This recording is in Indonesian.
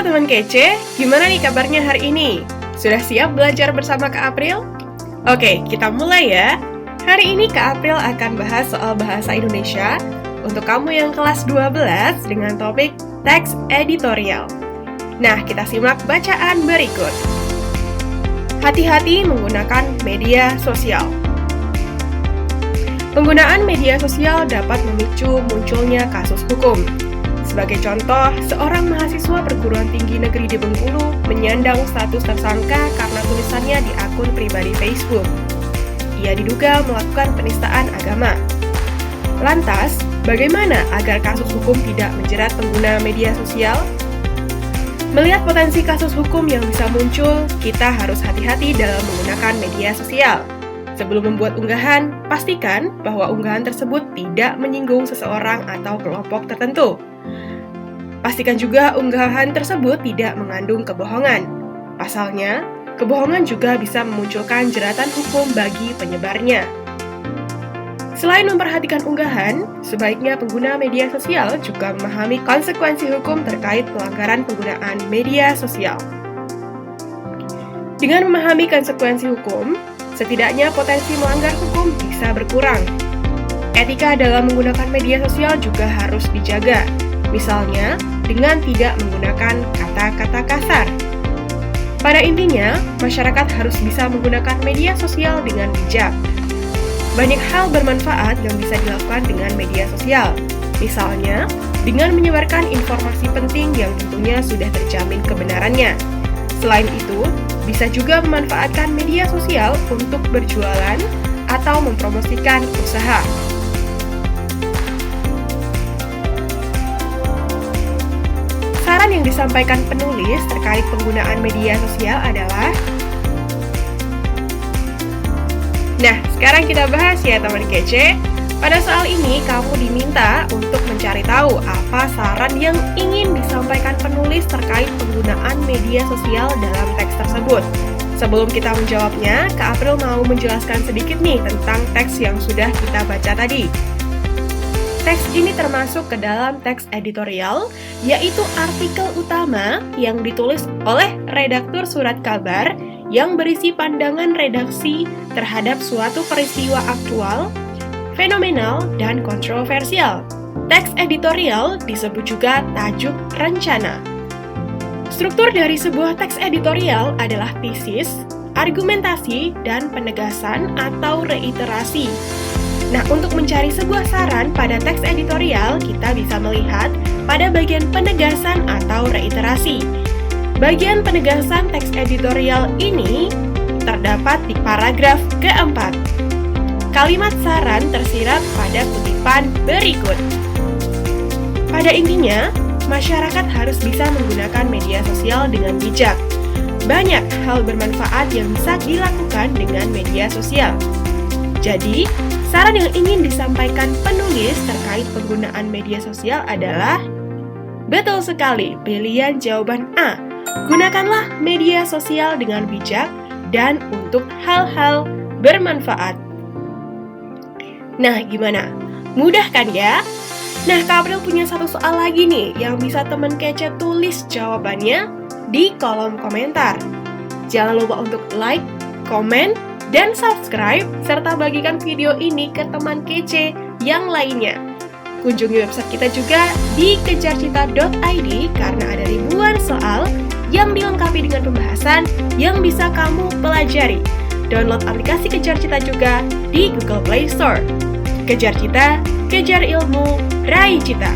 teman kece, gimana nih kabarnya hari ini? Sudah siap belajar bersama Kak April? Oke, kita mulai ya. Hari ini Kak April akan bahas soal bahasa Indonesia untuk kamu yang kelas 12 dengan topik teks editorial. Nah, kita simak bacaan berikut. Hati-hati menggunakan media sosial. Penggunaan media sosial dapat memicu munculnya kasus hukum. Sebagai contoh, seorang mahasiswa perguruan tinggi negeri di Bengkulu menyandang status tersangka karena tulisannya di akun pribadi Facebook. Ia diduga melakukan penistaan agama. Lantas, bagaimana agar kasus hukum tidak menjerat pengguna media sosial? Melihat potensi kasus hukum yang bisa muncul, kita harus hati-hati dalam menggunakan media sosial. Sebelum membuat unggahan, pastikan bahwa unggahan tersebut tidak menyinggung seseorang atau kelompok tertentu. Pastikan juga unggahan tersebut tidak mengandung kebohongan. Pasalnya, kebohongan juga bisa memunculkan jeratan hukum bagi penyebarnya. Selain memperhatikan unggahan, sebaiknya pengguna media sosial juga memahami konsekuensi hukum terkait pelanggaran penggunaan media sosial. Dengan memahami konsekuensi hukum, setidaknya potensi melanggar hukum bisa berkurang. Etika dalam menggunakan media sosial juga harus dijaga. Misalnya, dengan tidak menggunakan kata-kata kasar. Pada intinya, masyarakat harus bisa menggunakan media sosial dengan bijak. Banyak hal bermanfaat yang bisa dilakukan dengan media sosial. Misalnya, dengan menyebarkan informasi penting yang tentunya sudah terjamin kebenarannya. Selain itu, bisa juga memanfaatkan media sosial untuk berjualan atau mempromosikan usaha. Saran yang disampaikan penulis terkait penggunaan media sosial adalah, nah, sekarang kita bahas ya teman kece. Pada soal ini, kamu diminta untuk mencari tahu apa saran yang ingin disampaikan penulis terkait penggunaan media sosial dalam teks tersebut. Sebelum kita menjawabnya, Kak April mau menjelaskan sedikit nih tentang teks yang sudah kita baca tadi. Teks ini termasuk ke dalam teks editorial, yaitu artikel utama yang ditulis oleh redaktur surat kabar yang berisi pandangan redaksi terhadap suatu peristiwa aktual, fenomenal, dan kontroversial. Teks editorial disebut juga tajuk rencana. Struktur dari sebuah teks editorial adalah tesis, argumentasi, dan penegasan atau reiterasi. Nah, untuk mencari sebuah saran pada teks editorial, kita bisa melihat pada bagian penegasan atau reiterasi. Bagian penegasan teks editorial ini terdapat di paragraf keempat. Kalimat saran tersirat pada kutipan berikut. Pada intinya, masyarakat harus bisa menggunakan media sosial dengan bijak. Banyak hal bermanfaat yang bisa dilakukan dengan media sosial. Jadi, saran yang ingin disampaikan penulis terkait penggunaan media sosial adalah, betul sekali, pilihan jawaban A. Gunakanlah media sosial dengan bijak dan untuk hal-hal bermanfaat. Nah, gimana? Mudah kan ya? Nah, Kak April punya satu soal lagi nih yang bisa teman kece tulis jawabannya di kolom komentar. Jangan lupa untuk like, komen, dan subscribe, serta bagikan video ini ke teman kece yang lainnya. Kunjungi website kita juga di kejarcita.id karena ada ribuan soal yang dilengkapi dengan pembahasan yang bisa kamu pelajari. Download aplikasi Kejar Cita juga di Google Play Store. Kejar Cita, kejar ilmu, raih cita.